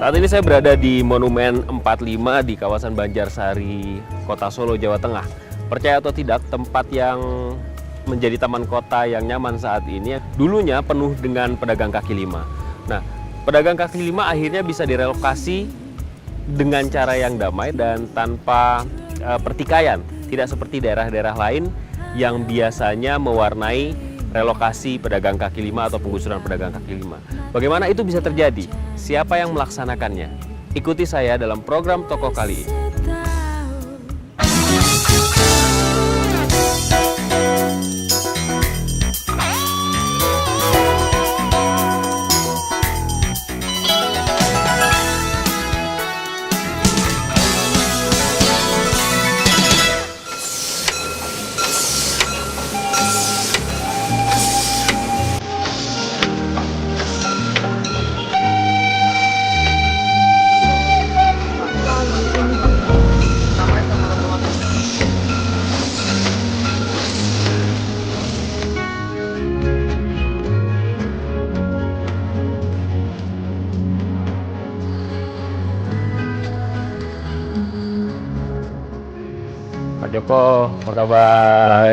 Saat ini saya berada di Monumen 45 di kawasan Banjarsari, Kota Solo, Jawa Tengah. Percaya atau tidak, tempat yang menjadi taman kota yang nyaman saat ini dulunya penuh dengan pedagang kaki lima. Nah, pedagang kaki lima akhirnya bisa direlokasi dengan cara yang damai dan tanpa pertikaian. Tidak seperti daerah-daerah lain yang biasanya mewarnai relokasi pedagang kaki lima atau penggusuran pedagang kaki lima. Bagaimana itu bisa terjadi? Siapa yang melaksanakannya? Ikuti saya dalam program Tokoh kali ini. Joko, apa kabar?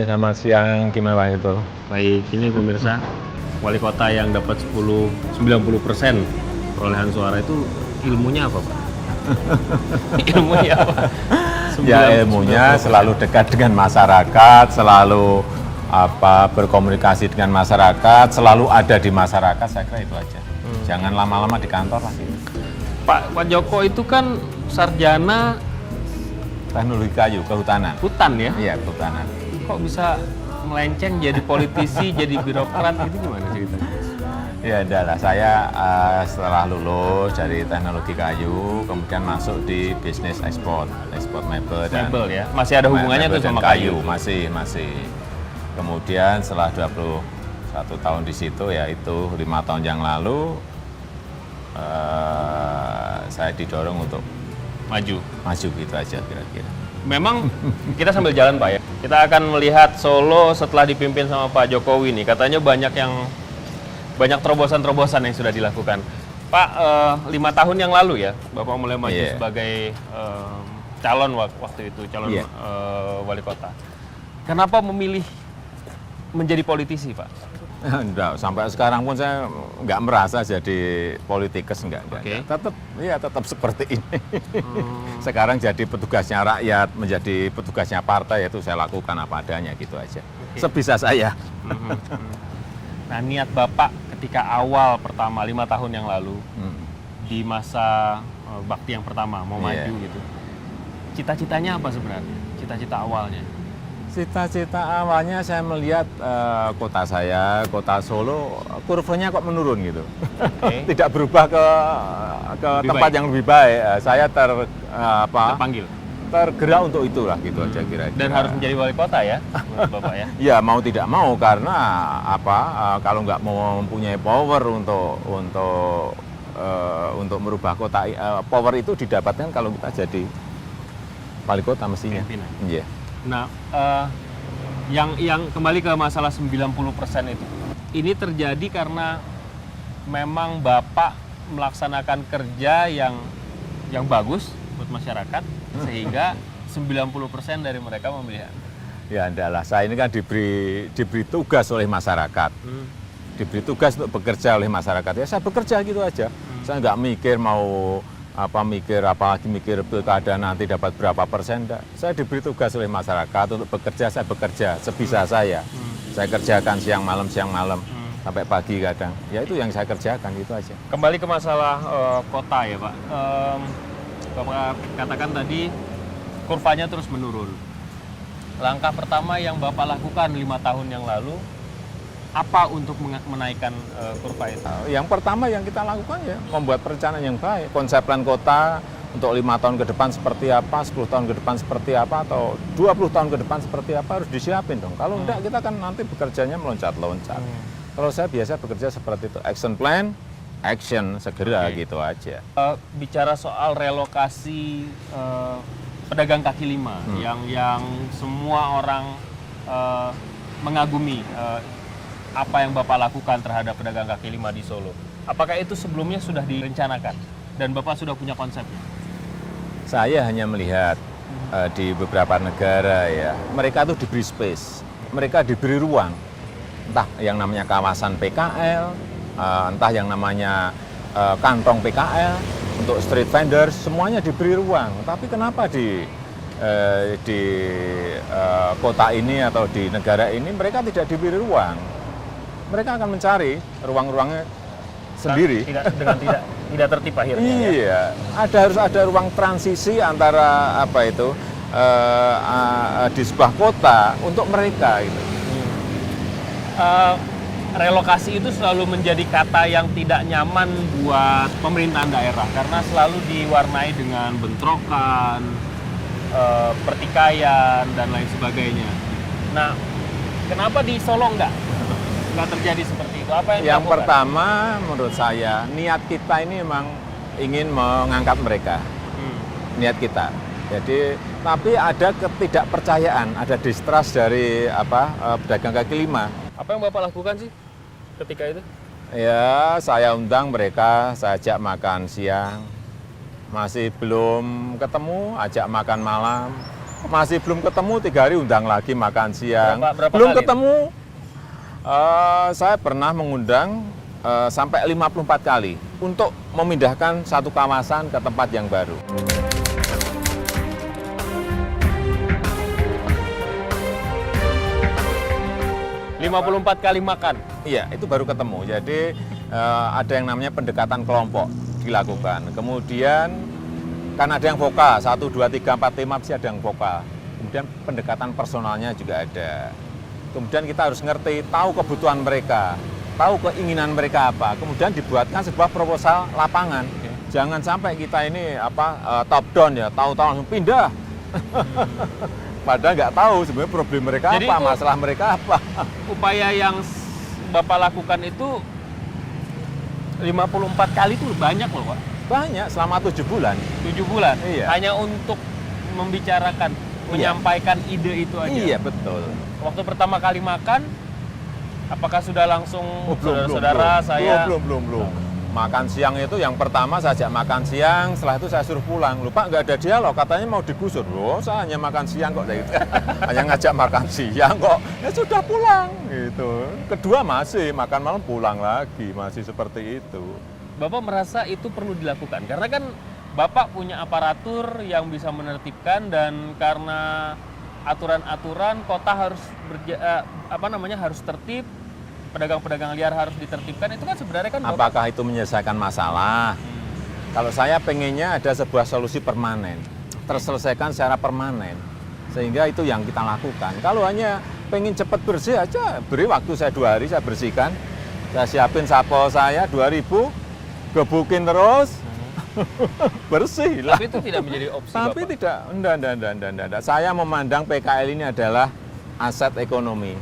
Selamat siang, gimana Pak itu? Baik, ini pemirsa, wali kota yang dapat 90% perolehan suara itu ilmunya apa, Pak? Ilmunya apa? Ya, ilmunya selalu dekat dengan masyarakat, selalu berkomunikasi dengan masyarakat, selalu ada di masyarakat, saya kira itu aja. Jangan lama-lama di kantor lah gitu. Pak Joko itu kan sarjana Teknologi kayu, kehutanan. hutan ya? Iya, kehutanan. Kok bisa melenceng jadi politisi, jadi birokrat gitu, gimana ceritanya? Ya, adalah saya setelah lulus dari teknologi kayu, kemudian masuk di bisnis ekspor mebel dan Mebel ya? Masih ada hubungannya tuh mebel sama dan kayu? Masih. Kemudian setelah 21 tahun di situ, yaitu 5 tahun yang lalu, saya didorong untuk Maju. gitu aja kira-kira. Memang kita sambil jalan, Pak ya. Kita akan melihat Solo setelah dipimpin sama Pak Jokowi nih. Katanya banyak terobosan-terobosan yang sudah dilakukan. Pak, 5 tahun yang lalu ya, Bapak mulai maju sebagai calon waktu itu, calon wali kota. Kenapa memilih menjadi politisi, Pak? Enggak, sampai sekarang pun saya nggak merasa jadi politikus, enggak. Oke. Tetap seperti ini. Sekarang jadi petugasnya rakyat, menjadi petugasnya partai, itu saya lakukan apa adanya gitu aja. Sebisa saya. Nah, niat Bapak ketika awal pertama 5 tahun yang lalu di masa bakti yang pertama mau maju gitu. Cita-citanya apa sebenarnya? Cita-cita awalnya? Cita-cita awalnya saya melihat kota saya, kota Solo, kurvanya kok menurun gitu. Tidak berubah ke tempat yang lebih baik. Saya tergerak untuk itulah gitu aja kira-kira. Dan harus menjadi wali kota ya, menurut Bapak ya? Ya mau tidak mau, karena kalau nggak mau mempunyai power untuk merubah kota, power itu didapatkan kalau kita jadi wali kota mestinya. Iya. Nah, yang kembali ke masalah 90% itu. Ini terjadi karena memang Bapak melaksanakan kerja yang bagus buat masyarakat, sehingga 90% dari mereka memilih Anda. Ya, adalah saya ini kan diberi tugas oleh masyarakat. Diberi tugas untuk bekerja oleh masyarakat. Ya saya bekerja gitu aja. Saya nggak mikir mikir pilkada nanti dapat berapa persen, enggak. Saya diberi tugas oleh masyarakat untuk bekerja, saya bekerja sebisa saya. Saya kerjakan siang malam sampai pagi kadang. Ya itu yang saya kerjakan gitu aja. Kembali ke masalah kota ya, Pak. Bapak katakan tadi kurvanya terus menurun. Langkah pertama yang Bapak lakukan 5 tahun yang lalu apa untuk menaikkan kurva itu? Yang pertama yang kita lakukan ya membuat perencanaan yang baik. Konsep plan kota untuk 5 tahun ke depan seperti apa, 10 tahun ke depan seperti apa, atau 20 tahun ke depan seperti apa harus disiapin dong. Kalau enggak kita kan nanti bekerjanya meloncat-loncat. Kalau saya biasa bekerja seperti itu, action plan, action segera gitu aja. Bicara soal relokasi pedagang kaki lima yang semua orang mengagumi apa yang Bapak lakukan terhadap pedagang kaki lima di Solo. Apakah itu sebelumnya sudah direncanakan? dan Bapak sudah punya konsepnya? Saya hanya melihat di beberapa negara ya, mereka tuh diberi space, mereka diberi ruang, entah yang namanya kawasan PKL, entah yang namanya kantong PKL untuk street vendors, semuanya diberi ruang. Tapi kenapa di kota ini atau di negara ini mereka tidak diberi ruang? Mereka akan mencari ruang-ruangnya sendiri. Tidak tertib akhirnya. Iya, harus ada ruang transisi antara apa itu di sebuah kota untuk mereka itu. Relokasi itu selalu menjadi kata yang tidak nyaman buat pemerintahan daerah karena selalu diwarnai dengan bentrokan, pertikaian dan lain sebagainya. Nah, kenapa di Solo nggak terjadi seperti itu? Apa yang dilakukan? Pertama, menurut saya niat kita ini memang ingin mengangkat mereka, niat kita. Jadi, tapi ada ketidakpercayaan, ada distrust dari pedagang kaki lima. Apa yang Bapak lakukan sih ketika itu? Ya, saya undang mereka, saya ajak makan siang. Masih belum ketemu, ajak makan malam. Masih belum ketemu, 3 hari undang lagi makan siang. Berapa belum kali ketemu, saya pernah mengundang sampai 54 kali untuk memindahkan satu kawasan ke tempat yang baru. itu? 54 kali makan? Iya, itu baru ketemu. Jadi ada yang namanya pendekatan kelompok dilakukan. Kemudian kan ada yang vokal, 1, 2, 3, 4, 5 pasti ada yang vokal. Kemudian pendekatan personalnya juga ada. Kemudian kita harus ngerti, tahu kebutuhan mereka, tahu keinginan mereka apa. Kemudian dibuatkan sebuah proposal lapangan. Jangan sampai kita ini top down ya, tahu-tahu langsung pindah. Padahal nggak tahu sebenarnya problem mereka Jadi apa, masalah mereka apa. Upaya yang Bapak lakukan itu 54 kali itu banyak loh Pak. Banyak, selama 7 bulan. 7 bulan? Iya. Hanya untuk membicarakan, menyampaikan ide itu aja? Iya, betul. Waktu pertama kali makan, apakah sudah langsung saudara-saudara saya? Belum. Makan siang itu yang pertama saya ajak makan siang, setelah itu saya suruh pulang. Lupa nggak ada dialog, katanya mau digusur. Loh, saya hanya makan siang kok. Hanya ngajak makan siang kok. Ya sudah pulang gitu. Kedua masih makan malam pulang lagi, masih seperti itu. Bapak merasa itu perlu dilakukan karena kan Bapak punya aparatur yang bisa menertibkan dan karena aturan-aturan kota harus harus tertib, pedagang-pedagang liar harus ditertibkan, itu kan sebenarnya kan apakah itu menyelesaikan masalah? Kalau saya pengennya ada sebuah solusi permanen, terselesaikan secara permanen, sehingga itu yang kita lakukan. Kalau hanya pengen cepat bersih aja, beri waktu saya 2 hari saya bersihkan, saya siapin sapol saya 2.000, gebukin terus, bersih lah. Tapi itu tidak menjadi opsi Tapi Bapak? tidak, enggak. Saya memandang PKL ini adalah aset ekonomi,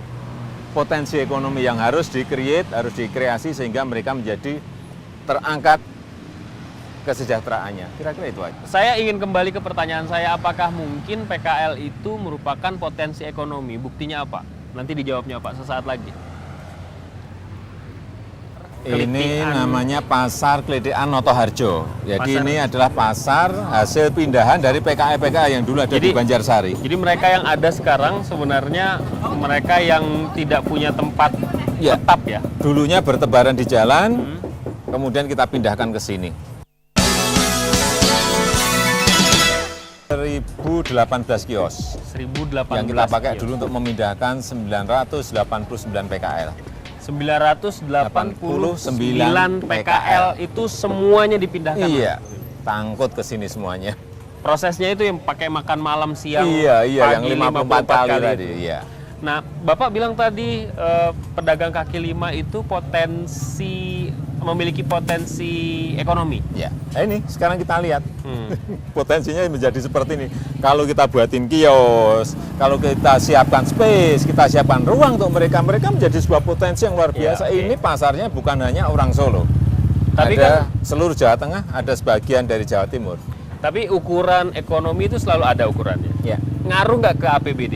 potensi ekonomi yang harus di-create, harus dikreasi sehingga mereka menjadi terangkat kesejahteraannya. Kira-kira itu aja. Saya ingin kembali ke pertanyaan saya, apakah mungkin PKL itu merupakan potensi ekonomi? Buktinya apa? Nanti dijawabnya Pak sesaat lagi. Ini namanya Pasar Klitikan Notoharjo. Jadi ini adalah pasar hasil pindahan dari PKL yang dulu ada di Banjarsari. Jadi mereka yang ada sekarang sebenarnya mereka yang tidak punya tempat tetap ya? Dulunya bertebaran di jalan, kemudian kita pindahkan ke sini. 1018 kios 1018 yang kita pakai kios. dulu untuk memindahkan 989 PKL. 989 PKL itu semuanya dipindahkan? Iya, tangkut ke sini semuanya. Prosesnya itu yang pakai makan malam, siang, pagi, yang 54 kali tadi. Iya. Nah, Bapak bilang tadi pedagang kaki lima itu memiliki potensi ekonomi. Ya, ini sekarang kita lihat potensinya menjadi seperti ini. Kalau kita buatin kios, kalau kita siapkan space, kita siapkan ruang untuk mereka menjadi sebuah potensi yang luar biasa. Ya, okay. Ini pasarnya bukan hanya orang Solo, tapi ada kan seluruh Jawa Tengah, ada sebagian dari Jawa Timur. Tapi ukuran ekonomi itu selalu ada ukurannya. Ya. Ngaruh nggak ke APBD?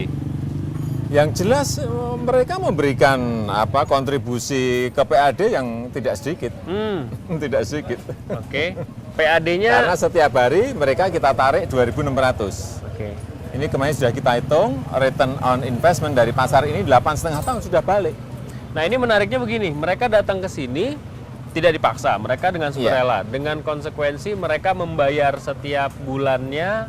Yang jelas mereka memberikan kontribusi ke PAD yang tidak sedikit. Tidak sedikit. Oke. PAD-nya Karena setiap hari mereka kita tarik 2.600. Oke. Ini kemarin sudah kita hitung, return on investment dari pasar ini 8,5 tahun sudah balik. Nah, ini menariknya begini, mereka datang ke sini tidak dipaksa, mereka dengan sukarela, dengan konsekuensi mereka membayar setiap bulannya,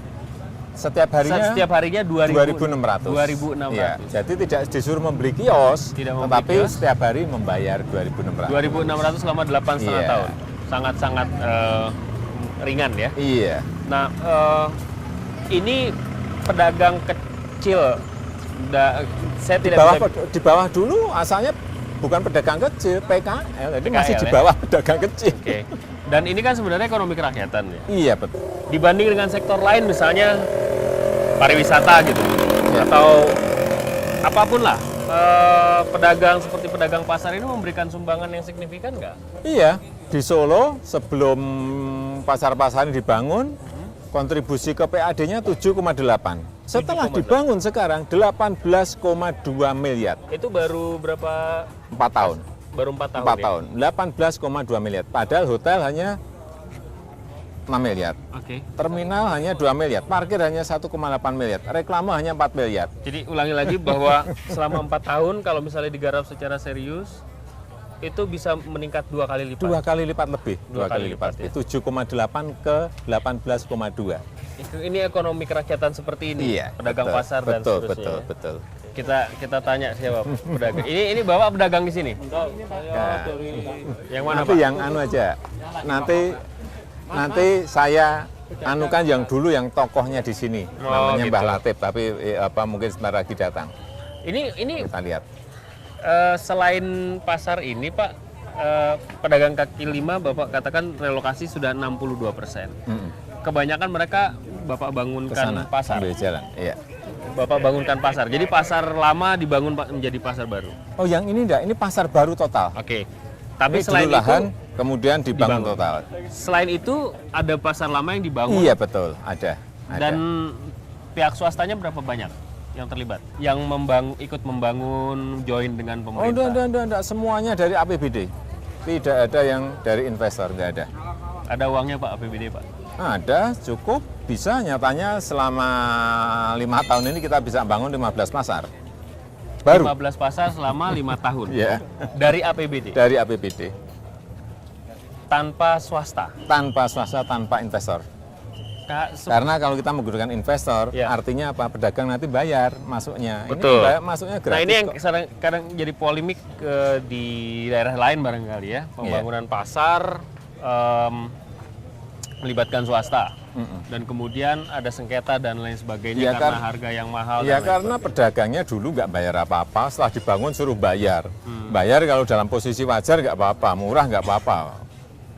Setiap harinya 2.600. 2.600. Iya, jadi tidak disuruh membeli kios, Tidak membeli tetapi kios. setiap hari membayar 2.600. 2.600 selama 8,5 Iya. tahun. Sangat-sangat ringan ya. Iya. Nah, ini pedagang kecil, saya tidak bisa... Di bawah dulu asalnya bukan pedagang kecil, PKL, jadi masih PKL, di ya? bawah pedagang kecil. Oke. Dan ini kan sebenarnya ekonomi kerakyatan ya. Iya betul. Dibanding dengan sektor lain misalnya pariwisata gitu, Ya. atau apapun lah, pedagang seperti pedagang pasar ini memberikan sumbangan yang signifikan nggak? Iya, di Solo sebelum pasar-pasar ini dibangun, kontribusi ke PAD-nya 7,8. Setelah 7,8. dibangun sekarang 18,2 miliar. Itu baru berapa? 4 tahun. Baru 4 tahun 4 ya? tahun. 18,2 miliar. Padahal hotel hanya 6 miliar. Oke. Terminal hanya 2 miliar. Parkir hanya 1,8 miliar. Reklame hanya 4 miliar. Jadi ulangi lagi bahwa selama 4 tahun kalau misalnya digarap secara serius itu bisa meningkat 2 kali lipat. 2 kali lipat lebih. Dua kali lipat, ya. 7,8 ke 18,2. Ini ekonomi kerakyatan seperti ini, Iya. pedagang betul, pasar dan betul, seterusnya. betul, ya. betul. Kita tanya siapa pedagang. Ini Bapak pedagang di sini. Nah, Yang mana, nanti Pak? yang anu aja. Nanti saya anukan yang dulu yang tokohnya di sini. Oh, Namanya gitu. Mbah Latif, tapi mungkin sebentar lagi datang. Ini Kita lihat. selain pasar ini, Pak, pedagang kaki lima Bapak katakan relokasi sudah 62%. Kebanyakan mereka Bapak bangunkan Kesana, pasar. sambil jalan. Iya. Bapak bangunkan pasar. Jadi pasar lama dibangun menjadi pasar baru. Oh, yang ini enggak, ini pasar baru total. Oke. Tapi Ini selain dulu lahan, itu, kemudian dibangun dibangun. total. selain itu ada pasar lama yang dibangun. Iya betul, ada. Dan pihak swastanya berapa banyak yang terlibat? Yang ikut membangun, join dengan Oh, pemerintah. enggak, semuanya dari APBD. Tidak ada yang dari investor, enggak ada. Ada uangnya Pak APBD Pak? Ada, cukup, bisa. Nyatanya selama 5 tahun ini kita bisa bangun 15 pasar. Baru. 15 pasar selama 5 tahun. Ya, Dari APBD. dari APBD. Tanpa swasta. Tanpa swasta, tanpa investor. Karena kalau kita menggunakan investor, Ya. artinya apa? Pedagang nanti bayar masuknya. Betul. Ini masuknya gratis. Nah ini yang kok. kadang jadi polemik di daerah lain barangkali ya. Pembangunan pasar melibatkan swasta. Dan kemudian ada sengketa dan lain sebagainya Ya, karena harga yang mahal. Ya dan lain karena pedagangnya dulu nggak bayar apa-apa, setelah dibangun suruh bayar. Bayar kalau dalam posisi wajar nggak apa-apa, murah nggak apa-apa.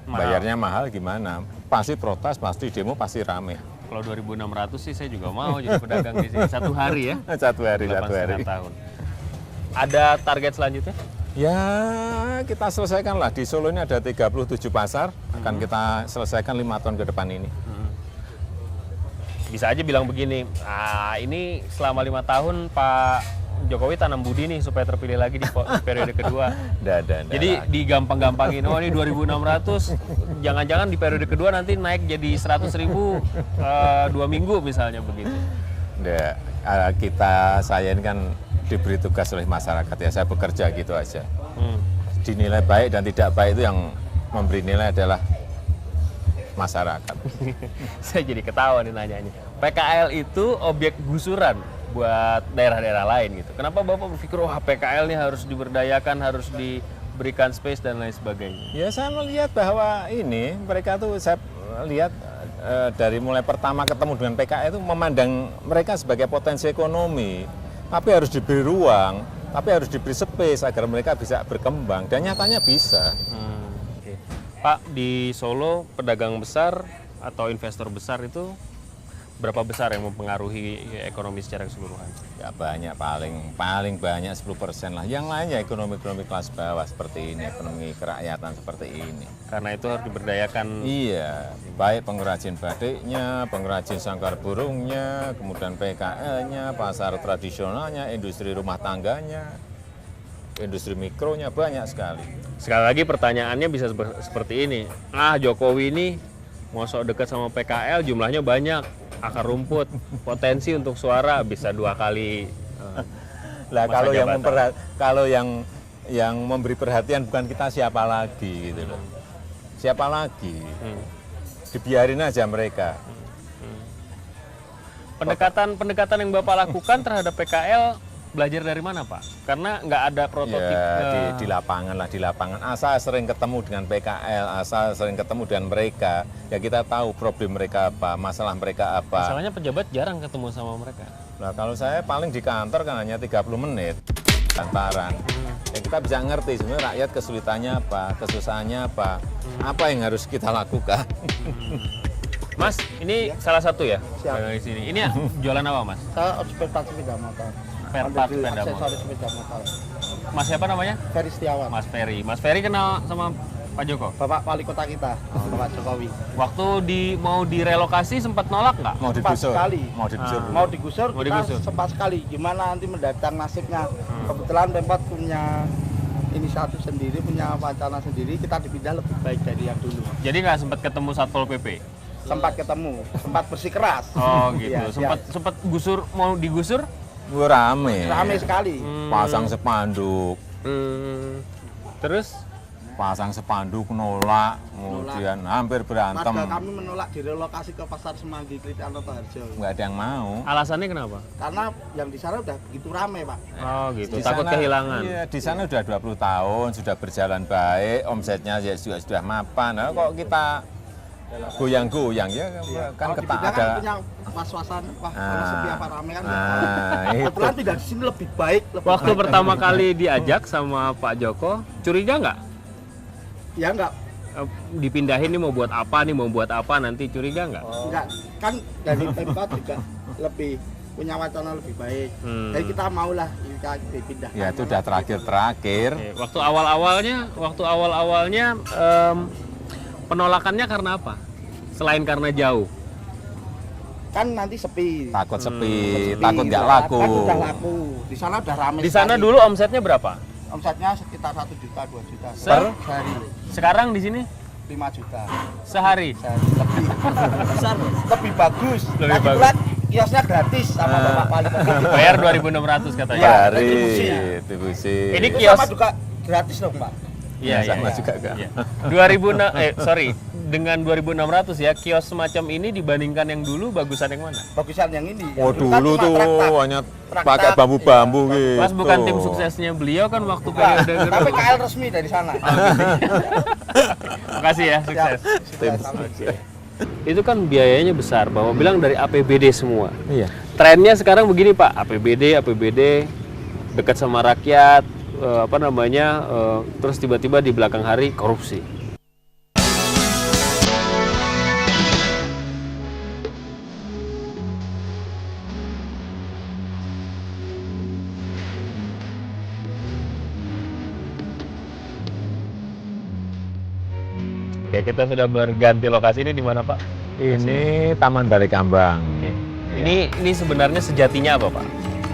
Mahal. Bayarnya mahal gimana? Pasti protes, pasti demo, pasti rame. Kalau 2.600 sih saya juga mau jadi pedagang di sini. 1 hari ya. 1 hari, 1 8,5 hari. tahun. Ada target selanjutnya? Ya kita selesaikan lah. Di Solo ini ada 37 pasar, akan kita selesaikan 5 tahun ke depan ini. Bisa aja bilang begini, ini selama 5 tahun Pak Jokowi tanam budi nih supaya terpilih lagi di periode kedua. Nggak Jadi ada. digampang-gampangin, oh ini 2.600, jangan-jangan di periode kedua nanti naik jadi 100.000 2 minggu misalnya begitu. Nggak. Saya ini kan diberi tugas oleh masyarakat ya, saya bekerja gitu aja. Dinilai baik dan tidak baik itu yang memberi nilai adalah masyarakat. Saya jadi ketawa nih nanyanya. PKL itu objek gusuran buat daerah-daerah lain gitu. Kenapa Bapak berpikir, wah PKL ini harus diberdayakan, harus diberikan space dan lain sebagainya? Ya saya melihat bahwa ini mereka tuh saya lihat dari mulai pertama ketemu dengan PKL itu memandang mereka sebagai potensi ekonomi, tapi harus diberi ruang, tapi harus diberi space agar mereka bisa berkembang dan nyatanya bisa. Oke. Pak, di Solo pedagang besar atau investor besar itu berapa besar yang mempengaruhi ekonomi secara keseluruhan? Ya banyak, paling banyak 10% lah. Yang lain ya ekonomi kelas bawah seperti ini, ekonomi kerakyatan seperti ini. Karena itu harus diberdayakan. Iya, baik pengrajin batiknya, pengrajin sangkar burungnya, kemudian PKL-nya, pasar tradisionalnya, industri rumah tangganya, industri mikronya, banyak sekali. Sekali lagi pertanyaannya bisa seperti ini. Jokowi ini mau sok dekat sama PKL jumlahnya banyak, akar rumput, potensi untuk suara bisa 2 kali. Lah Masa kalau jabatan. kalau yang memberi perhatian bukan kita, siapa lagi gitu loh. Siapa lagi? Dibiarin aja mereka. Pendekatan yang Bapak lakukan terhadap PKL belajar dari mana, Pak? Karena nggak ada prototip. Ya, di lapangan lah, di lapangan. Asal sering ketemu dengan PKL, asal sering ketemu dengan mereka, ya kita tahu problem mereka apa, masalah mereka apa. Masalahnya pejabat jarang ketemu sama mereka. Nah, kalau saya paling di kantor kan hanya 30 menit kantaran. Ya kita bisa ngerti sebenarnya rakyat kesulitannya apa, kesusahannya apa yang harus kita lakukan. Mas, ini salah satu ya? Siap. Di sini. Ini ya, jualan apa, Mas? Saya spare part sepeda motor. Spare part Ada di sepeda motor. aksesoris sepeda motor. Mas siapa namanya? Ferry Setiawan. Mas Ferry. Mas Ferry kenal sama Pak Joko? Bapak wali kota kita, Bapak Jokowi. Waktu mau direlokasi sempat nolak nggak? Mau Sempat digusur, sekali. mau digusur. Mau digusur, Mau kita digusur. sempat sekali. Gimana nanti mendatang nasibnya. Kebetulan Pemkot punya inisiatif sendiri, punya wacana sendiri, kita dipindah lebih baik dari yang dulu. Jadi nggak sempat ketemu Satpol PP? Sempat ketemu, sempat bersikeras. Oh gitu. Iya, sempat gusur, mau digusur? Wah, rame. Rame sekali. Pasang spanduk, Terus? pasang spanduk nolak, kemudian hampir berantem. Warga kami menolak direlokasi ke Pasar Semanggi, Kritian Harjo. Nggak ada yang mau. Alasannya kenapa? Karena yang di sana udah begitu rame, Pak. Oh gitu. Di Takut sana- kehilangan. Iya, di sana udah 20 tahun, sudah berjalan baik, omsetnya ya juga sudah mapan. Nah, kok kita goyang-goyang ya kan Kalau kita dipindah ada. kan punya was-wasan, wah kalau sepi apa rame kan. Itu. Kebetulan tidak di sini lebih baik. Lebih Waktu baik. pertama kali diajak sama Pak Joko, curiga nggak? Ya enggak, Dipindahin nih mau buat apa nih, mau buat apa nanti, curiga nggak? enggak. Kan dari Pemkot juga lebih punya wacana lebih baik. Jadi kita maulah kita dipindah. Ya itu udah terakhir. Oke, waktu awal-awalnya penolakannya karena apa? Selain karena jauh. Kan nanti sepi. Takut sepi, Sepi, takut nggak kan laku. udah laku. Di sana udah rame. Di sana sekali. dulu omsetnya berapa? Omsetnya sekitar 1 juta, 2 juta. Per? Sehari Sekarang di sini 5 juta. sehari. Sehari lebih besar, lebih bagus. Lebih Lagi bagus. pula kiosnya gratis sama Bapak Wali Kota. Bayar 2.600 katanya. Iya. Dari distribusi. Ini Itu kios. sama juga gratis dong, Pak. Iya, Ya, sama iya. juga kan. Iya. 2000 dengan 2.600 ya, kios semacam ini dibandingkan yang dulu bagusan yang mana? Bagusan yang ini. Oh Yang kan dulu cuma tuh trak-trak. hanya Trak-trak, pakai bambu-bambu iya. gitu. Mas bukan tim suksesnya beliau kan waktu Wah, periode tapi dulu. KL resmi dari sana. Makasih ya, sukses. Tim Sukses. Itu kan biayanya besar, Bapak bilang dari APBD semua. Iya. Trennya sekarang begini Pak, APBD dekat sama rakyat, terus tiba-tiba di belakang hari korupsi. Oke, kita sudah berganti lokasi. Ini di mana Pak? Ini Taman Balai Kambang. Ini sebenarnya sejatinya apa Pak?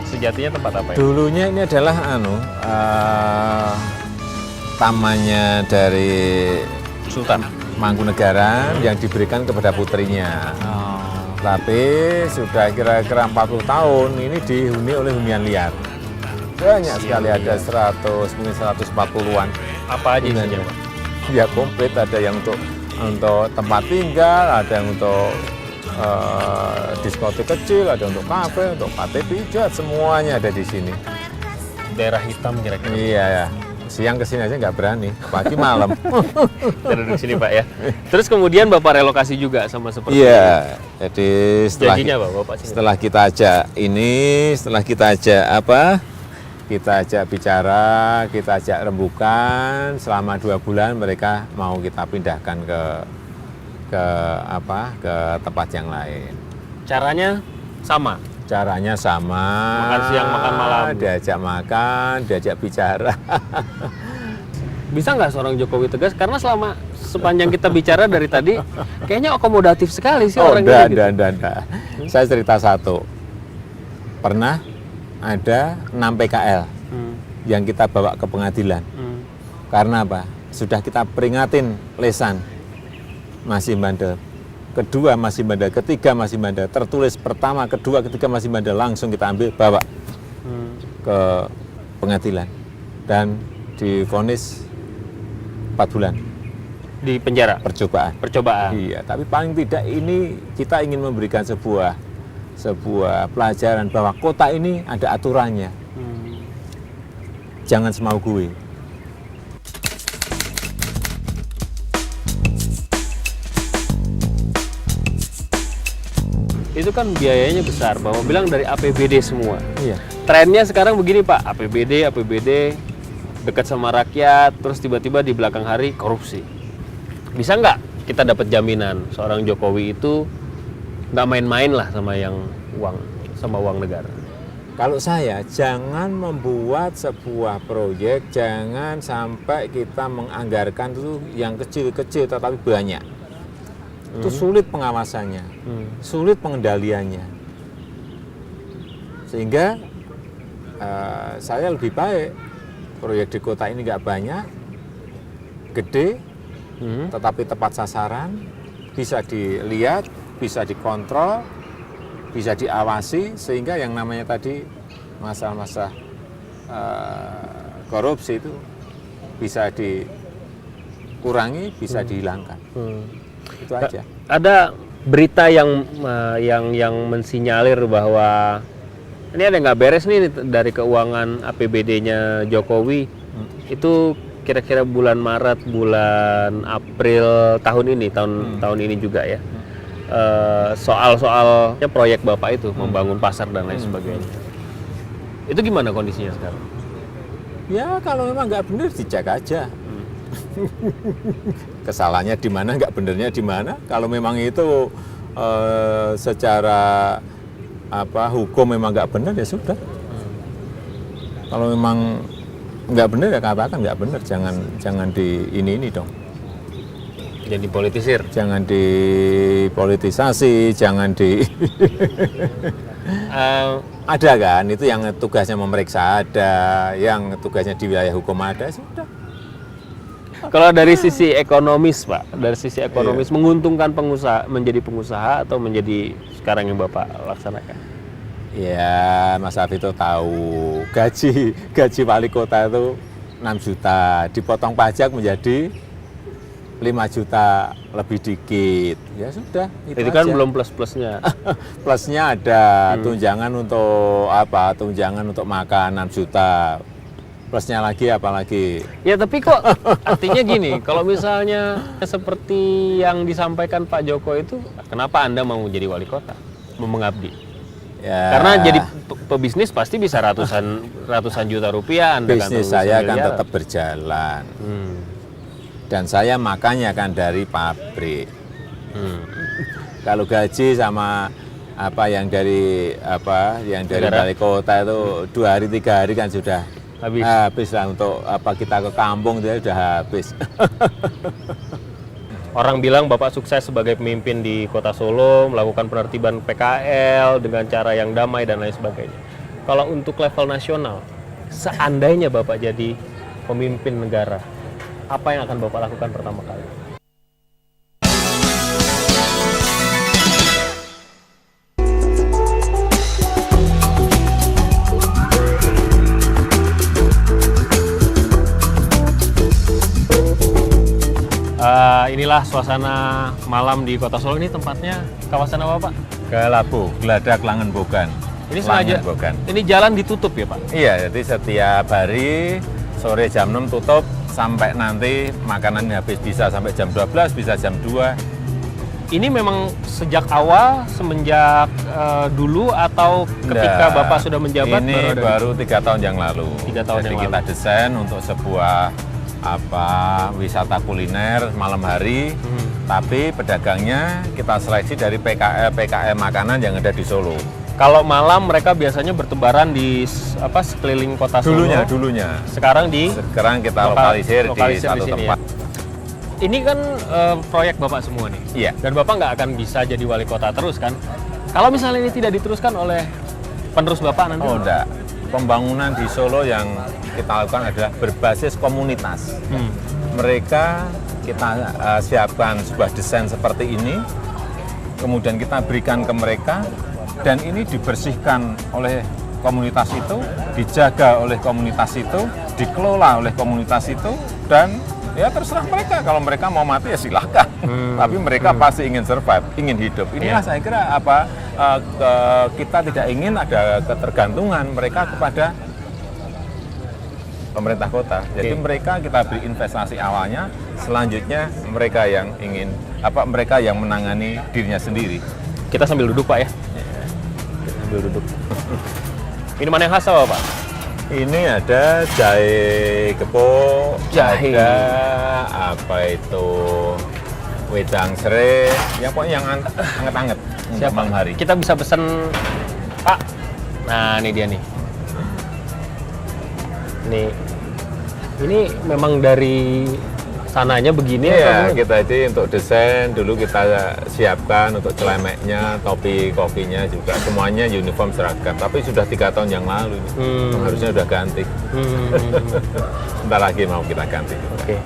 Sejatinya tempat apa ya? Dulunya ini adalah tamannya dari Sultan. Mangkunegaran yang diberikan kepada putrinya. Tapi sudah kira-kira 40 tahun ini dihuni oleh hunian liar. Banyak sekali, ada 100, mungkin 140-an. Apa aja hunian isinya liar. Pak? Ya komplit, ada yang untuk tempat tinggal, ada yang untuk diskotik kecil, ada untuk kafe, untuk pate pijat, semuanya ada di sini. Daerah hitam kira-kira. Iya ya, siang kesini aja nggak berani, pagi malam. Kita duduk sini Pak ya. Terus kemudian Bapak relokasi juga sama seperti Iya, jadi janjinya Pak, Bapak sini. setelah kita ajak bicara, kita ajak rembukan, selama 2 bulan mereka mau kita pindahkan ke tempat yang lain. Caranya sama. Caranya sama. Makan siang, makan malam. Diajak makan, diajak bicara. Bisa nggak seorang Jokowi tegas? Karena sepanjang kita bicara dari tadi, kayaknya akomodatif sekali sih orang ini. Gitu. Enggak. Saya cerita satu. Pernah ada 6 PKL yang kita bawa ke pengadilan. Karena apa? Sudah kita peringatin lesan, masih bandel. kedua masih Mada, ketiga masih Mada, tertulis pertama, kedua, ketiga masih Mada, langsung kita ambil, bawa ke pengadilan dan divonis 4 bulan Di penjara. percobaan. Percobaan. Iya, tapi paling tidak ini kita ingin memberikan sebuah pelajaran bahwa kota ini ada aturannya. Jangan semau gue. Itu kan biayanya besar, Bapak bilang dari APBD semua. Iya. Trennya sekarang begini Pak, APBD dekat sama rakyat, terus tiba-tiba di belakang hari korupsi. Bisa nggak kita dapat jaminan seorang Jokowi itu nggak main-main lah sama uang negara? Kalau saya, jangan membuat sebuah proyek, jangan sampai kita menganggarkan itu yang kecil-kecil tetapi banyak. Itu sulit pengawasannya, sulit pengendaliannya. Sehingga saya lebih baik proyek di kota ini nggak banyak, gede, tetapi tepat sasaran, bisa dilihat, bisa dikontrol, bisa diawasi, sehingga yang namanya tadi masalah-masalah korupsi itu bisa dikurangi, bisa dihilangkan. Itu aja. Ada berita yang mensinyalir bahwa ini ada nggak beres nih dari keuangan APBD-nya Jokowi. Itu kira-kira bulan Maret, bulan April tahun ini, tahun ini juga ya. Soal-soalnya proyek Bapak itu membangun pasar dan lain sebagainya. Itu gimana kondisinya sekarang? Ya kalau memang nggak benar dicek aja. Kesalahannya di mana, nggak benernya di mana. Kalau memang itu secara hukum memang nggak benar ya sudah. Kalau memang nggak benar ya katakan nggak benar, jangan di ini dong. Jadi politisir. Jangan dipolitisasi, jangan di ada kan itu yang tugasnya memeriksa ada, yang tugasnya di wilayah hukum ada, sudah. Kalau dari sisi ekonomis, Pak, dari sisi ekonomis menguntungkan pengusaha menjadi pengusaha atau menjadi sekarang yang Bapak laksanakan? Ya, Mas Afito tahu gaji wali kota itu 6 juta, dipotong pajak menjadi 5 juta lebih dikit. Ya sudah, itu kan belum plus-plusnya. Plusnya ada tunjangan untuk Tunjangan untuk makan 6 juta. Plusnya lagi apalagi? Ya tapi kok artinya gini, kalau misalnya seperti yang disampaikan Pak Joko itu, kenapa Anda mau jadi wali kota, mau mengabdi? Ya. Karena jadi pebisnis pasti bisa ratusan juta rupiah. Anda bisnis saya kan tetap berjalan, dan saya makannya kan dari pabrik. Kalau gaji sama yang dari wali kota itu 2 hari 3 hari kan sudah habis lah. Untuk kita ke kampung dia sudah habis. Orang bilang Bapak sukses sebagai pemimpin di Kota Solo, melakukan penertiban PKL dengan cara yang damai dan lain sebagainya. Kalau untuk level nasional, seandainya Bapak jadi pemimpin negara, apa yang akan Bapak lakukan pertama kali? Inilah suasana malam di Kota Solo. Ini tempatnya kawasan apa Pak? Galabu, Geladak Langen Bogan. Ini sengaja, ini jalan ditutup ya Pak? Iya, jadi setiap hari sore jam 6 tutup sampai nanti makanan habis, bisa sampai jam 12, bisa jam 2. Ini memang sejak awal, semenjak dulu atau ketika Bapak sudah menjabat? Ini baru 3 tahun yang lalu. 3 tahun jadi yang kita lalu. desain untuk sebuah wisata kuliner malam hari, tapi pedagangnya kita seleksi dari PKM makanan yang ada di Solo. Kalau malam mereka biasanya bertebaran di sekeliling Kota Solo. Dulunya. Sekarang kita lokalisir di satu tempat. Ya. Ini kan proyek Bapak semua nih. Iya. Dan Bapak nggak akan bisa jadi wali kota terus kan? Kalau misalnya ini tidak diteruskan oleh penerus Bapak nanti? Oh enggak. Pembangunan di Solo yang kita lakukan adalah berbasis komunitas. Mereka kita siapkan sebuah desain seperti ini, kemudian kita berikan ke mereka, dan ini dibersihkan oleh komunitas itu, dijaga oleh komunitas itu, dikelola oleh komunitas itu, dan ya terserah mereka, kalau mereka mau mati ya silahkan. Tapi mereka pasti ingin survive, ingin hidup. Inilah saya kira kita tidak ingin ada ketergantungan mereka kepada pemerintah kota. Jadi mereka kita beri investasi awalnya, selanjutnya mereka yang mereka yang menangani dirinya sendiri. Kita sambil duduk Pak ya. Kita sambil duduk. Minuman yang khas apa Pak? Ini ada jahe gepuk, Jahe. ada wedang serai, yang pokoknya yang anget-anget untuk malam hari. Kita bisa pesan Pak. Nah, ini dia nih. Ini memang dari sananya begini Iya, atau kita itu untuk desain dulu kita siapkan untuk celemeknya, topi kopinya juga semuanya uniform seragam. Tapi sudah 3 tahun yang lalu, harusnya udah ganti. Bentar lagi mau kita ganti. Oke.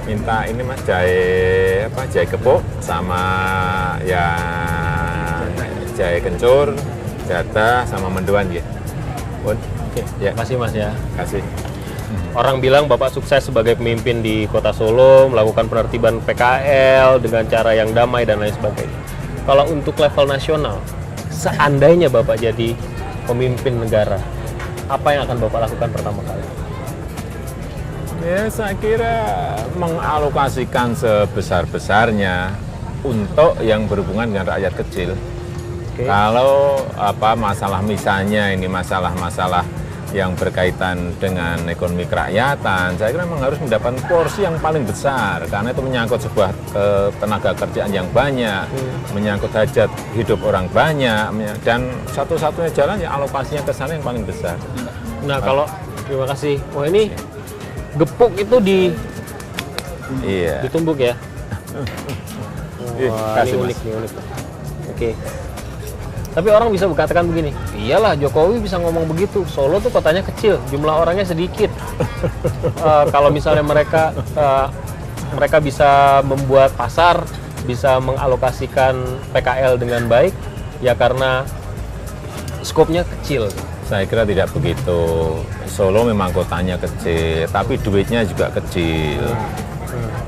Minta ini Mas jahe gepuk sama yang jahe kencur, jatah sama mendoan ya. Oke. Ya. Makasih Mas ya. Kasih. Orang bilang Bapak sukses sebagai pemimpin di Kota Solo, melakukan penertiban PKL dengan cara yang damai dan lain sebagainya. Kalau untuk level nasional, seandainya Bapak jadi pemimpin negara, apa yang akan Bapak lakukan pertama kali? Ya, saya kira mengalokasikan sebesar-besarnya untuk yang berhubungan dengan rakyat kecil. Oke. Kalau masalah misalnya ini masalah-masalah yang berkaitan dengan ekonomi kerakyatan, saya kira memang harus mendapat porsi yang paling besar karena itu menyangkut sebuah tenaga kerjaan yang banyak, menyangkut hajat hidup orang banyak, dan satu-satunya jalan ya alokasinya ke sana yang paling besar. Nah, kalau terima kasih. Wah, ini gepuk itu ditumbuk ya. Wah, ini kasih, unik nih, unik. Oke. Tapi orang bisa berkatakan begini, iyalah Jokowi bisa ngomong begitu, Solo tuh kotanya kecil, jumlah orangnya sedikit. Kalau misalnya mereka bisa membuat pasar, bisa mengalokasikan PKL dengan baik, ya karena skopnya kecil. Saya kira tidak begitu. Solo memang kotanya kecil, tapi duitnya juga kecil.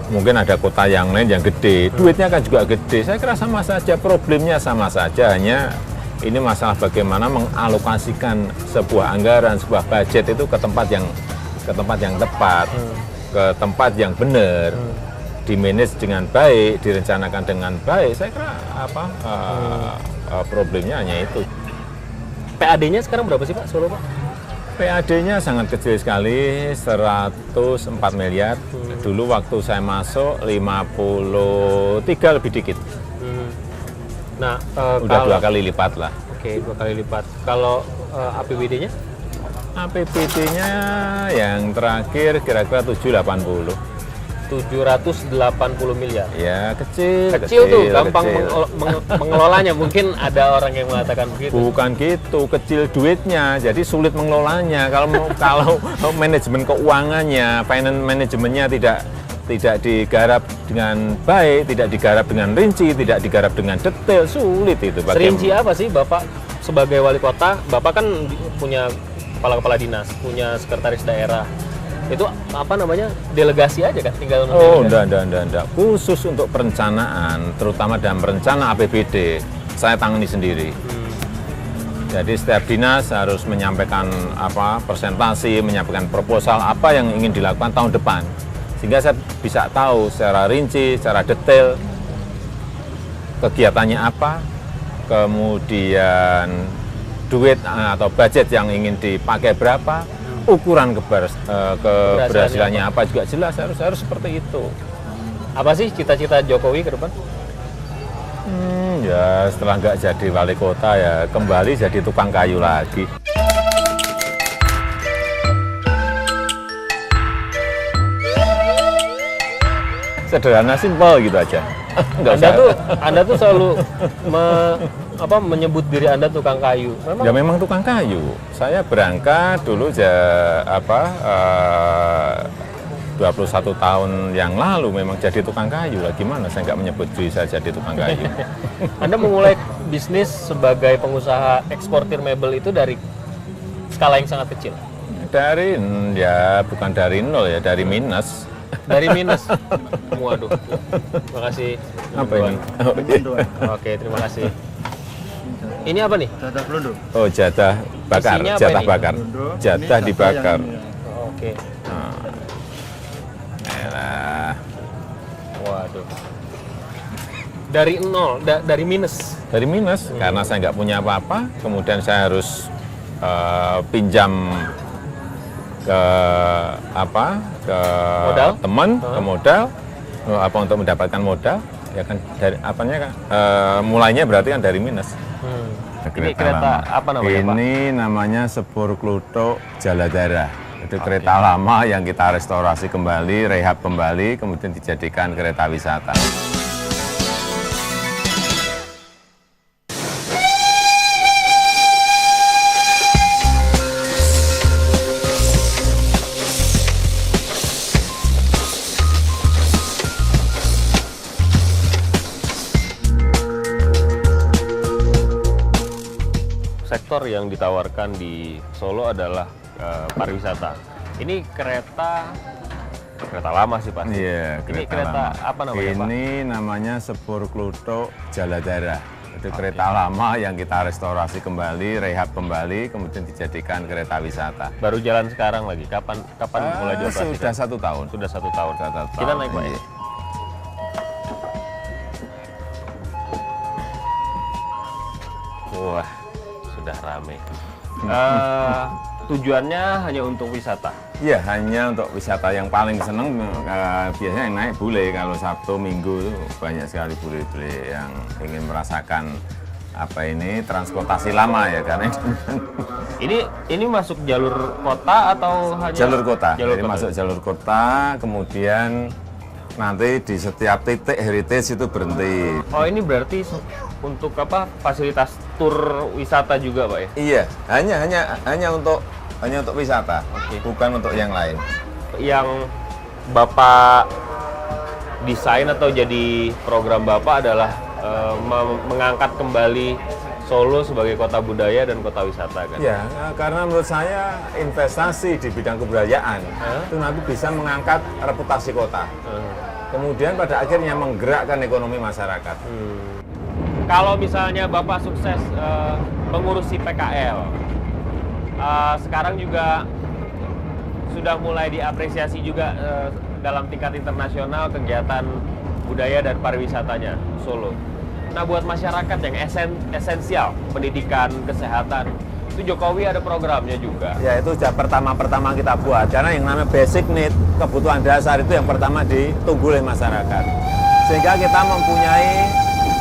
Mungkin ada kota yang lain yang gede, duitnya kan juga gede. Saya kira sama saja, problemnya sama saja, hanya ini masalah bagaimana mengalokasikan sebuah anggaran, sebuah budget itu ke tempat yang tepat, ke tempat yang benar, dimanage dengan baik, direncanakan dengan baik. Saya kira problemnya hanya itu. PAD-nya sekarang berapa sih Pak Solo Pak? PAD-nya sangat kecil sekali, 104 miliar. Dulu waktu saya masuk 53 lebih dikit. Nah, udah 2 kali lipat lah. Oke, 2 kali lipat. Kalau APBD-nya? APBD-nya yang terakhir kira-kira 780 miliar. Ya, kecil tuh, gampang mengelolanya. Mungkin ada orang yang mengatakan begitu. Bukan gitu, kecil duitnya, jadi sulit mengelolanya. Kalau manajemen keuangannya, finance manajemennya tidak digarap dengan baik, tidak digarap dengan rinci, tidak digarap dengan detail, sulit itu. Serinci apa sih Bapak sebagai wali kota? Bapak kan punya kepala dinas, punya sekretaris daerah. Itu delegasi aja kan, tinggal enggak. Khusus untuk perencanaan, terutama dalam rencana APBD, saya tangani sendiri. Jadi setiap dinas harus menyampaikan presentasi, menyampaikan proposal apa yang ingin dilakukan tahun depan. Sehingga saya bisa tahu secara rinci, secara detail kegiatannya apa, kemudian duit atau budget yang ingin dipakai berapa, ukuran keberhasilannya apa juga jelas, harus seperti itu. Apa sih cita-cita Jokowi ke depan? Ya setelah nggak jadi wali kota ya kembali jadi tukang kayu lagi. Sederhana, simpel gitu aja. Anda tuh selalu menyebut diri Anda tukang kayu. Ya memang tukang kayu. Saya berangkat dulu 21 tahun yang lalu memang jadi tukang kayu lah. Gimana saya nggak menyebut diri saya jadi tukang kayu. Anda memulai bisnis sebagai pengusaha eksportir mebel itu dari skala yang sangat kecil. Dari, ya bukan dari nol ya, dari minus. Dari minus. Waduh. Terima kasih. Apa ini? Oh, iya. Oke, terima kasih. Ini apa nih? Dadah pelunduk. Oh, jatah bakar, Isinya apa jatah ini? bakar. Jatah dibakar. Oke. Elah. Waduh. Dari nol, dari minus. Dari minus, karena saya nggak punya apa-apa, kemudian saya harus pinjam ke ke Modal? teman, ke modal, untuk mendapatkan modal, ya kan dari apanya kan, mulainya berarti kan dari minus. Ini kereta apa namanya, Pak? Ini namanya Sepur Kluthuk Jaladara. Itu kereta lama yang kita restorasi kembali, rehab kembali, kemudian dijadikan kereta wisata. Sektor yang ditawarkan di Solo adalah pariwisata. Ini kereta lama sih pasti. Iya, Ini kereta lama. apa namanya, Pak? Ini namanya Sepur Kluthuk Jaladara. Itu kereta lama yang kita restorasi kembali, rehab kembali, kemudian dijadikan kereta wisata. Baru jalan sekarang lagi. Kapan mulai dioperasikan? Sudah 1 tahun. Sudah 1 tahun. Sudah 1 Kita tahun. naik, Pak, ya? Iya. Wah, sudah rame. Tujuannya hanya untuk wisata. Iya, hanya untuk wisata. Yang paling seneng biasanya yang naik bule. Kalau Sabtu, Minggu itu banyak sekali bule-bule yang ingin merasakan transportasi lama ya kan. Ini masuk jalur kota atau hanya Jalur kota. Jalur Jadi kota. masuk jalur kota, kemudian nanti di setiap titik heritage itu berhenti. Oh, ini berarti untuk apa? Fasilitas tur wisata juga, Pak ya? Iya, hanya untuk wisata, Oke. bukan untuk yang lain. Yang Bapak desain atau jadi program Bapak adalah mengangkat kembali Solo sebagai kota budaya dan kota wisata kan? Ya, karena menurut saya investasi di bidang kebudayaan itu nanti bisa mengangkat reputasi kota. Kemudian pada akhirnya menggerakkan ekonomi masyarakat. Kalau misalnya Bapak sukses mengurusi PKL, sekarang juga sudah mulai diapresiasi juga dalam tingkat internasional kegiatan budaya dan pariwisatanya Solo. Nah, buat masyarakat yang esensial, pendidikan, kesehatan, itu Jokowi ada programnya juga. Ya, itu sudah pertama kita buat, karena yang namanya basic need, kebutuhan dasar itu yang pertama ditunggu oleh masyarakat. Sehingga kita mempunyai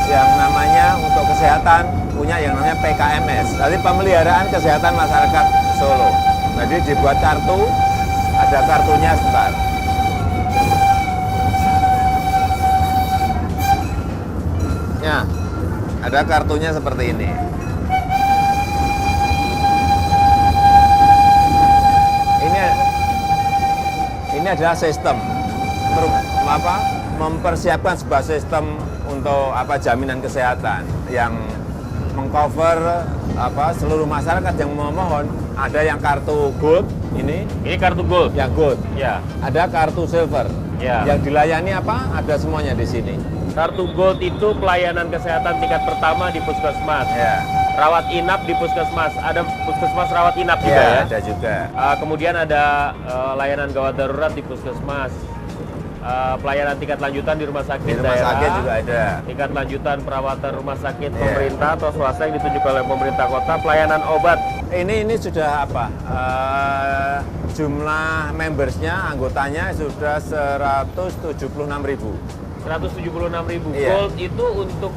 yang namanya untuk kesehatan, punya yang namanya PKMS, jadi pemeliharaan kesehatan masyarakat Solo. Jadi dibuat kartu, ada kartunya sebentar. Ya, ada kartunya seperti ini. Ini adalah sistem mempersiapkan sebuah sistem untuk jaminan kesehatan yang mengcover seluruh masyarakat yang memohon. Ada yang kartu gold ini kartu gold. yang gold. Ya. Ada kartu silver. Ya. Yang dilayani ada semuanya di sini. Kartu gold itu pelayanan kesehatan tingkat pertama di puskesmas. Ya. Rawat inap di puskesmas. Ada puskesmas rawat inap juga ya. Ada juga. Kemudian ada layanan gawat darurat di puskesmas. Pelayanan tingkat lanjutan di rumah sakit Di rumah daerah. sakit juga ada. Tingkat lanjutan perawatan rumah sakit Iya. pemerintah atau swasta yang ditunjuk oleh pemerintah kota. Pelayanan obat. Ini sudah jumlah membersnya, anggotanya sudah 176.000. 176.000. Iya. Gold itu untuk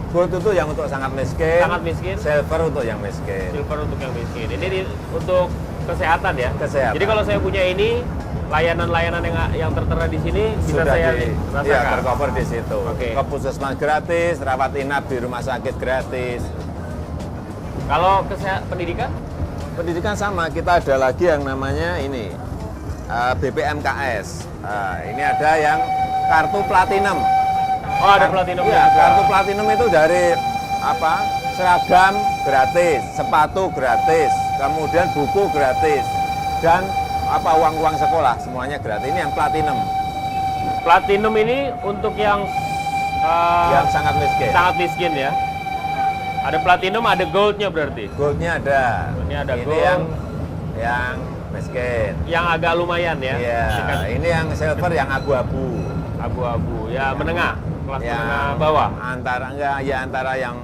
Gold itu yang untuk sangat miskin. sangat miskin. Silver untuk yang miskin. Silver untuk yang miskin. Ini untuk kesehatan ya. Kesehatan. Jadi kalau saya punya ini, layanan-layanan yang tertera di sini bisa Sudah saya ya, rasakan. tercover di situ. Oke. Ke puskesmas gratis, rawat inap di rumah sakit gratis. Kalau pendidikan? Pendidikan sama, kita ada lagi yang namanya ini BPMKS. Ini ada yang kartu platinum. Oh, ada platinum Ya, juga. kartu platinum itu dari apa? Seragam gratis, sepatu gratis, kemudian buku gratis, dan apa uang-uang sekolah semuanya gratis. Ini yang platinum, Platinum ini untuk yang yang sangat miskin. sangat miskin ya. Ada platinum, ada goldnya berarti. Goldnya ada. Ini ada gold. yang miskin. Yang agak lumayan ya. Iya. Kan Ini yang silver yang abu-abu. abu-abu. Ya menengah, kelas Yang menengah bawah. antara yang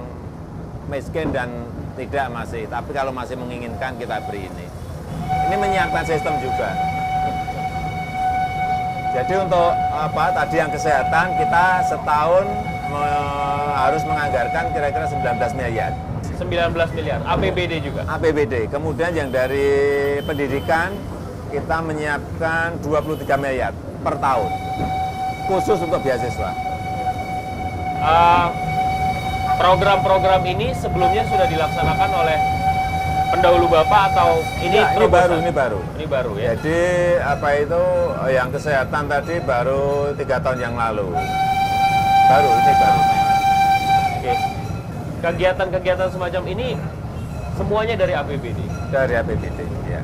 miskin dan tidak masih. Tapi kalau masih menginginkan kita beri ini. Ini menyiapkan sistem juga. Jadi untuk apa tadi yang kesehatan kita setahun harus menganggarkan kira-kira 19 miliar 19 miliar. APBD juga. APBD. Kemudian yang dari pendidikan kita menyiapkan 23 miliar per tahun khusus untuk beasiswa. Program-program ini sebelumnya sudah dilaksanakan oleh pendahulu Bapak atau ini Ya, ini baru, ini baru. Ini baru ya. Jadi apa itu yang kesehatan tadi baru 3 tahun yang lalu. Baru, ini baru. Oke. Kegiatan-kegiatan semacam ini semuanya dari APBD. Dari APBD, ya.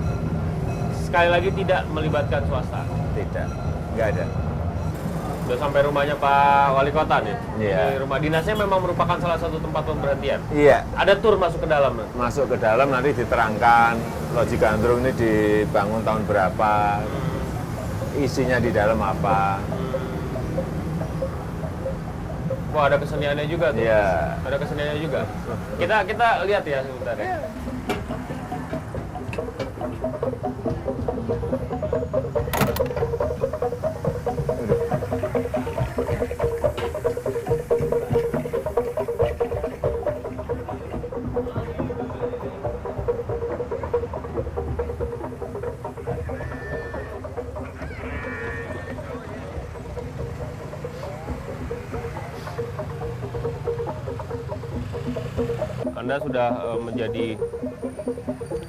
Sekali lagi tidak melibatkan swasta. Tidak, nggak ada. Sudah sampai rumahnya Pak Wali Kota nih. Iya. Ini rumah dinasnya memang merupakan salah satu tempat pemberhentian. Iya, Ada tur masuk ke dalam. masuk ke dalam nanti diterangkan Loji Gandrung ini dibangun tahun berapa, isinya di dalam apa. Wah, ada keseniannya juga tuh. Iya. Ada keseniannya juga. Kita lihat ya sebentar ya. Anda sudah menjadi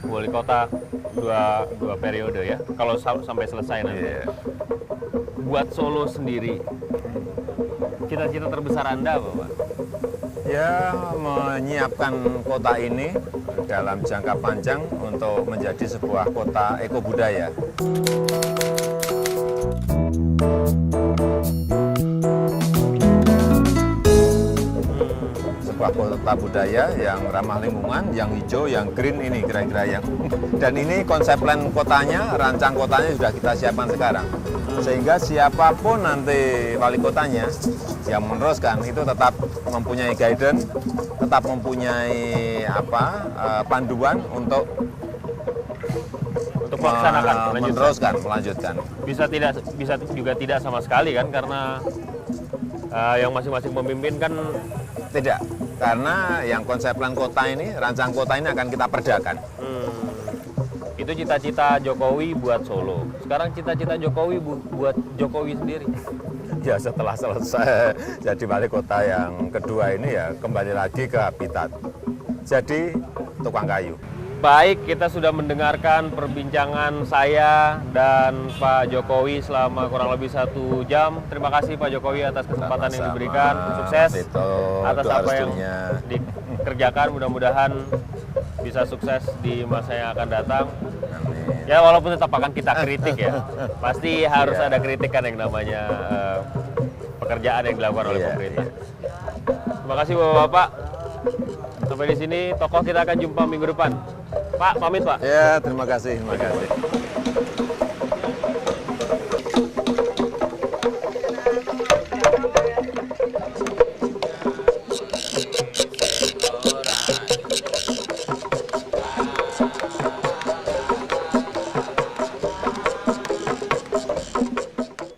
wali kota dua periode ya. Kalau sampai selesai nanti. Iya. Buat Solo sendiri, cita-cita terbesar Anda apa, Pak? Ya, menyiapkan kota ini dalam jangka panjang untuk menjadi sebuah kota ekobudaya. Sebuah kota budaya yang ramah lingkungan, yang hijau, yang green ini kira-kira yang. Dan ini konsep plan kotanya, rancang kotanya sudah kita siapkan sekarang. Sehingga siapapun nanti wali kotanya yang meneruskan itu tetap mempunyai guidance, tetap mempunyai panduan untuk melaksanakan, melanjutkan. Bisa juga tidak sama sekali kan, karena yang masing-masing pemimpin kan Tidak, karena yang konsep plan kota ini, rancang kota ini akan kita perdakan. itu cita-cita Jokowi buat Solo. Sekarang cita-cita Jokowi buat Jokowi sendiri. Ya setelah selesai jadi wali kota yang kedua ini ya kembali lagi ke habitat. Jadi tukang kayu. Baik, kita sudah mendengarkan perbincangan saya dan Pak Jokowi selama kurang lebih 1 jam. Terima kasih Pak Jokowi atas kesempatan yang Sama-sama, diberikan. Sukses Tito, atas doa apa yang restunya. dikerjakan. Mudah-mudahan bisa sukses di masa yang akan datang. Amin. Ya walaupun tetap akan kita kritik ya. Pasti harus Iya. ada kritikan yang namanya pekerjaan yang dilakukan oleh Iya, pemerintah. iya. Terima kasih Bapak-Bapak. Sampai di sini tokoh kita akan jumpa minggu depan. Pak, pamit Pak. Ya, terima kasih. Terima kasih.